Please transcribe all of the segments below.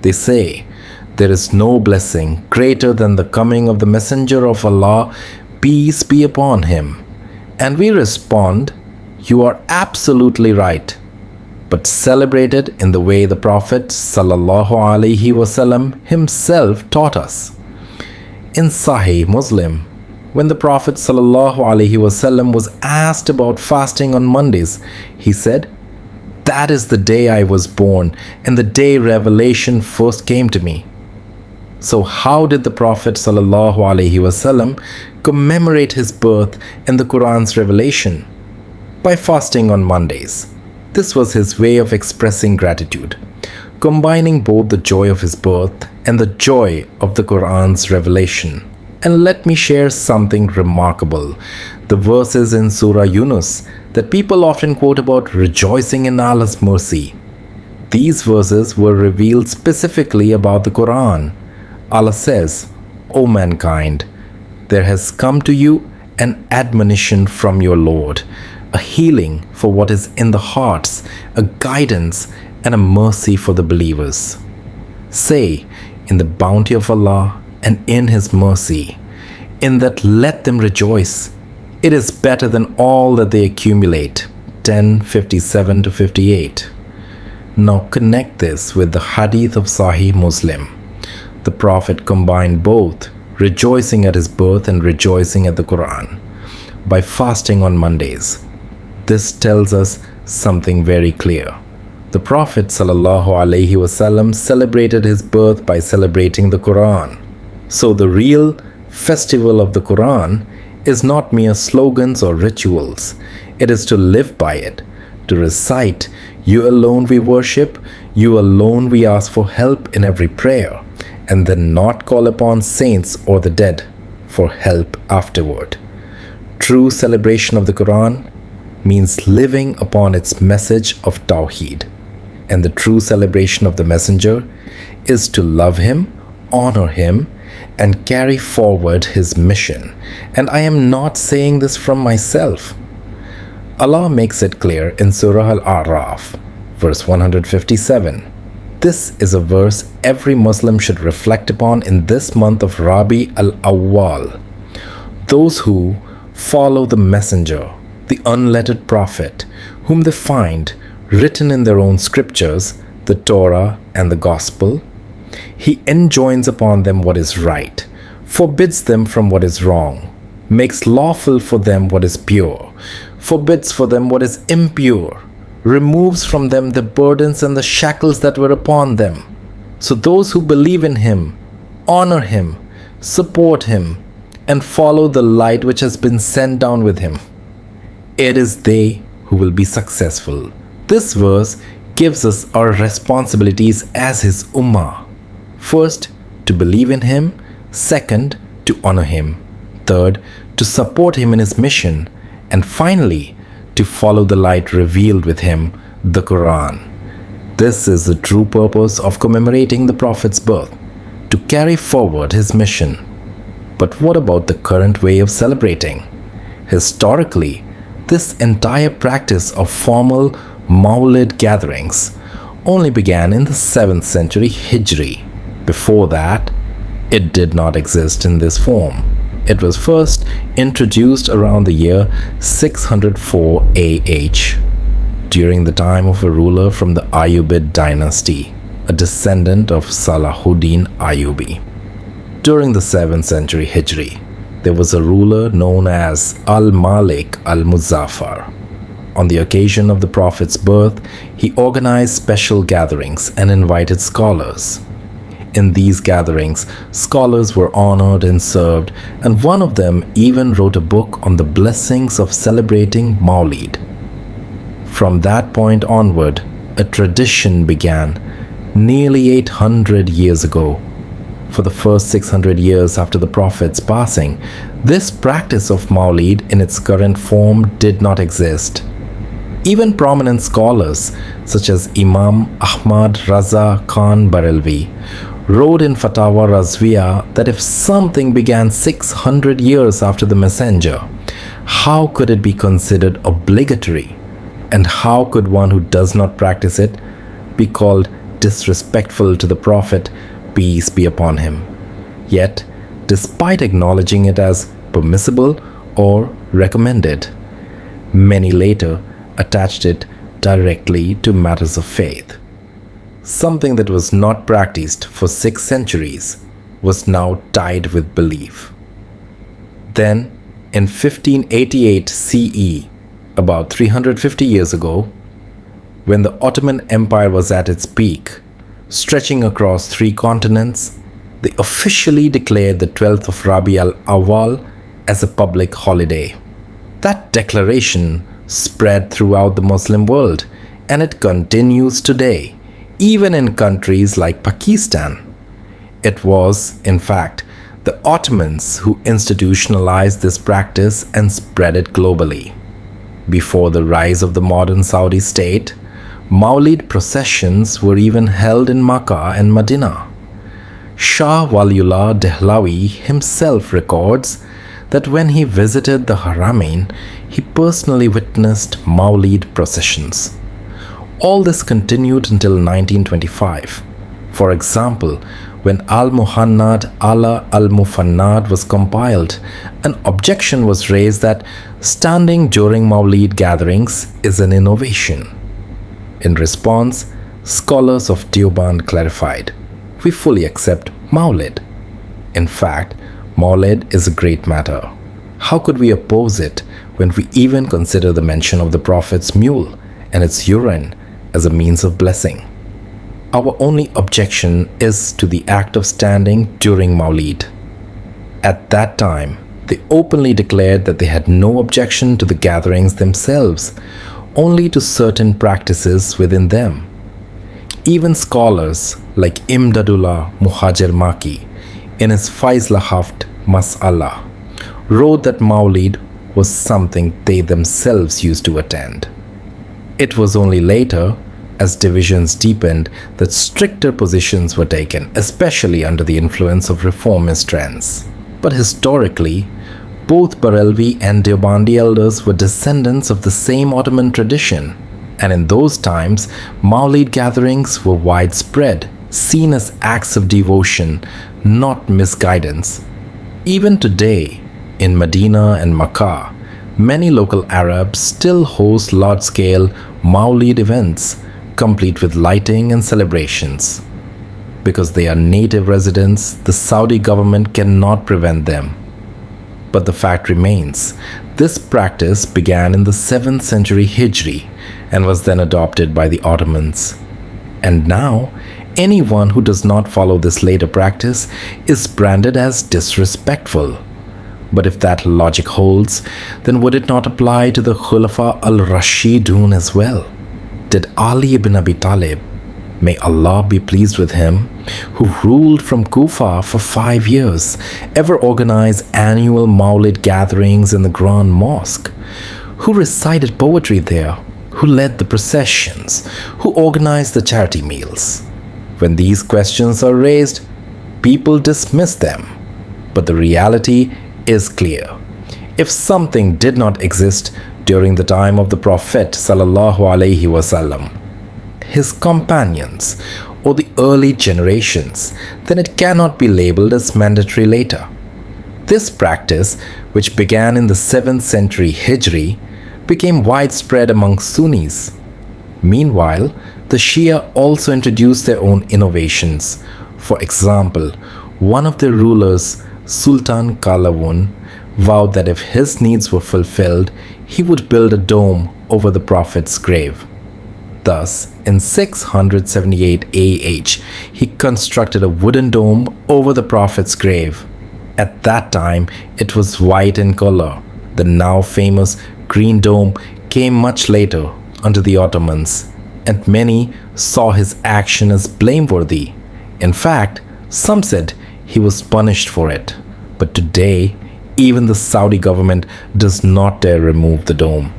They say, "There is no blessing greater than the coming of the Messenger of Allah, peace be upon him." And we respond, "You are absolutely right, but celebrate it in the way the Prophet ﷺ himself taught us." In Sahih Muslim, when the Prophet ﷺ was asked about fasting on Mondays, he said, "That is the day I was born and the day revelation first came to me." So how did the Prophet ﷺ commemorate his birth and the Quran's revelation? By fasting on Mondays. This was his way of expressing gratitude, combining both the joy of his birth and the joy of the Quran's revelation. And let me share something remarkable. The verses in Surah Yunus that people often quote about rejoicing in Allah's mercy. These verses were revealed specifically about the Quran. Allah says, "O mankind, there has come to you an admonition from your Lord, a healing for what is in the hearts, a guidance and a mercy for the believers. Say, in the bounty of Allah and in His mercy, in that let them rejoice. It is better than all that they accumulate." 10:57-58. Now connect this with the hadith of Sahih Muslim. The Prophet combined both rejoicing at his birth and rejoicing at the Quran by fasting on Mondays. This tells us something very clear. The Prophet ﷺ celebrated his birth by celebrating the Quran. So the real festival of the Quran is not mere slogans or rituals. It is to live by it, to recite, "You alone we worship, you alone we ask for help in every prayer," and then not call upon saints or the dead for help afterward. True celebration of the Quran means living upon its message of Tawheed. And the true celebration of the Messenger is to love him, honor him, and carry forward his mission. And I am not saying this from myself. Allah makes it clear in Surah Al-A'raf, verse 157. This is a verse every Muslim should reflect upon in this month of Rabi al-Awwal. Those who follow the Messenger, the unlettered Prophet, whom they find written in their own scriptures, the Torah and the Gospel, he enjoins upon them what is right, forbids them from what is wrong, makes lawful for them what is pure, forbids for them what is impure, removes from them the burdens and the shackles that were upon them. So those who believe in him, honor him, support him, and follow the light which has been sent down with him, it is they who will be successful. This verse gives us our responsibilities as his ummah. First, to believe in him. Second, to honor him. Third, to support him in his mission. And finally, to follow the light revealed with him, the Quran. This is the true purpose of commemorating the Prophet's birth, to carry forward his mission. But what about the current way of celebrating? Historically, this entire practice of formal Mawlid gatherings only began in the 7th century Hijri. Before that, it did not exist in this form. It was first introduced around the year 604 AH, during the time of a ruler from the Ayyubid dynasty, a descendant of Salahuddin Ayyubi. During the 7th century Hijri, there was a ruler known as al-Malik al-Muzaffar. On the occasion of the Prophet's birth, he organized special gatherings and invited scholars. In these gatherings, scholars were honored and served, and one of them even wrote a book on the blessings of celebrating Mawlid. From that point onward, a tradition began nearly 800 years ago. For the first 600 years after the Prophet's passing, this practice of Mawlid in its current form did not exist. Even prominent scholars such as Imam Ahmad Raza Khan Barelvi wrote in Fatawa Razviya that if something began 600 years after the Messenger, how could it be considered obligatory? And how could one who does not practice it be called disrespectful to the Prophet, peace be upon him. Yet, despite acknowledging it as permissible or recommended, many later attached it directly to matters of faith. Something that was not practiced for 6 centuries was now tied with belief. Then, in 1588 CE, about 350 years ago, when the Ottoman Empire was at its peak, stretching across 3 continents, they officially declared the 12th of Rabi al-Awwal as a public holiday. That declaration spread throughout the Muslim world, and it continues today, even in countries like Pakistan. It was, in fact, the Ottomans who institutionalized this practice and spread it globally. Before the rise of the modern Saudi state, Mawlid processions were even held in Makkah and Medina. Shah Waliullah Dehlawi himself records that when he visited the Haramain, he personally witnessed Mawlid processions. All this continued until 1925. For example, when al-Muhannad ala al-Mufannad was compiled, an objection was raised that standing during Mawlid gatherings is an innovation. In response, scholars of Deoband clarified, "We fully accept Mawlid. In fact, Mawlid is a great matter. How could we oppose it when we even consider the mention of the Prophet's mule and its urine as a means of blessing? Our only objection is to the act of standing during Mawlid." At that time, they openly declared that they had no objection to the gatherings themselves, only to certain practices within them. Even scholars like Imdadullah Muhajir Maki, in his Faizlahaft Mas'ala, wrote that Mawlid was something they themselves used to attend. It was only later, as divisions deepened, that stricter positions were taken, especially under the influence of reformist trends. But historically, both Barelvi and Deobandi elders were descendants of the same Ottoman tradition, and in those times, Mawlid gatherings were widespread, seen as acts of devotion, not misguidance. Even today, in Medina and Makkah, many local Arabs still host large-scale Mawlid events, complete with lighting and celebrations. Because they are native residents, the Saudi government cannot prevent them. But the fact remains, this practice began in the 7th century Hijri and was then adopted by the Ottomans. And now, anyone who does not follow this later practice is branded as disrespectful. But if that logic holds, then would it not apply to the Khulafa al-Rashidun as well? Did Ali ibn Abi Talib, may Allah be pleased with him, who ruled from Kufa for 5 years, ever organize annual Mawlid gatherings in the Grand Mosque? Who recited poetry there? Who led the processions? Who organized the charity meals? When these questions are raised, people dismiss them. But the reality is clear. If something did not exist during the time of the Prophet ﷺ, his companions, or the early generations, then it cannot be labeled as mandatory later. This practice, which began in the 7th century Hijri, became widespread among Sunnis. Meanwhile, the Shia also introduced their own innovations. For example, one of their rulers, Sultan Qalawun, vowed that if his needs were fulfilled, he would build a dome over the Prophet's grave. Thus, in 678 AH, he constructed a wooden dome over the Prophet's grave. At that time, it was white in color. The now famous Green Dome came much later under the Ottomans, and many saw his action as blameworthy. In fact, some said he was punished for it. But today, even the Saudi government does not dare remove the dome,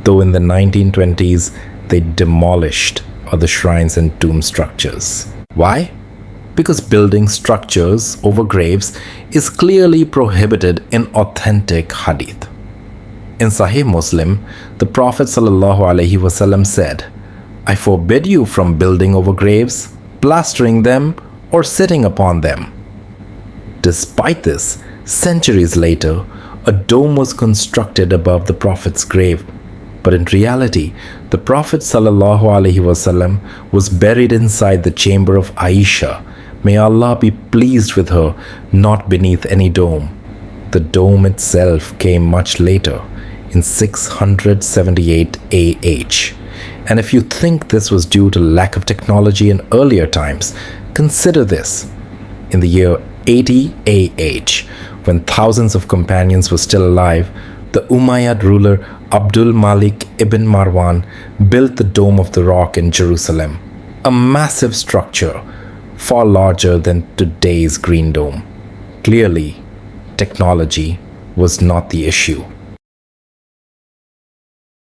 though in the 1920s they demolished other shrines and tomb structures. Why? Because building structures over graves is clearly prohibited in authentic hadith. In Sahih Muslim, the Prophet ﷺ said, "I forbid you from building over graves. plastering them, or sitting upon them. Despite this, centuries later, a dome was constructed above the Prophet's grave. But in reality, the Prophet ﷺ was buried inside the chamber of Aisha. May Allah be pleased with her, not beneath any dome. The dome itself came much later, in 678 AH. And if you think this was due to lack of technology in earlier times, consider this. In the year 80 AH, when thousands of companions were still alive, the Umayyad ruler al-Malik ibn Marwan built the Dome of the Rock in Jerusalem, a massive structure far larger than today's Green Dome. Clearly, technology was not the issue.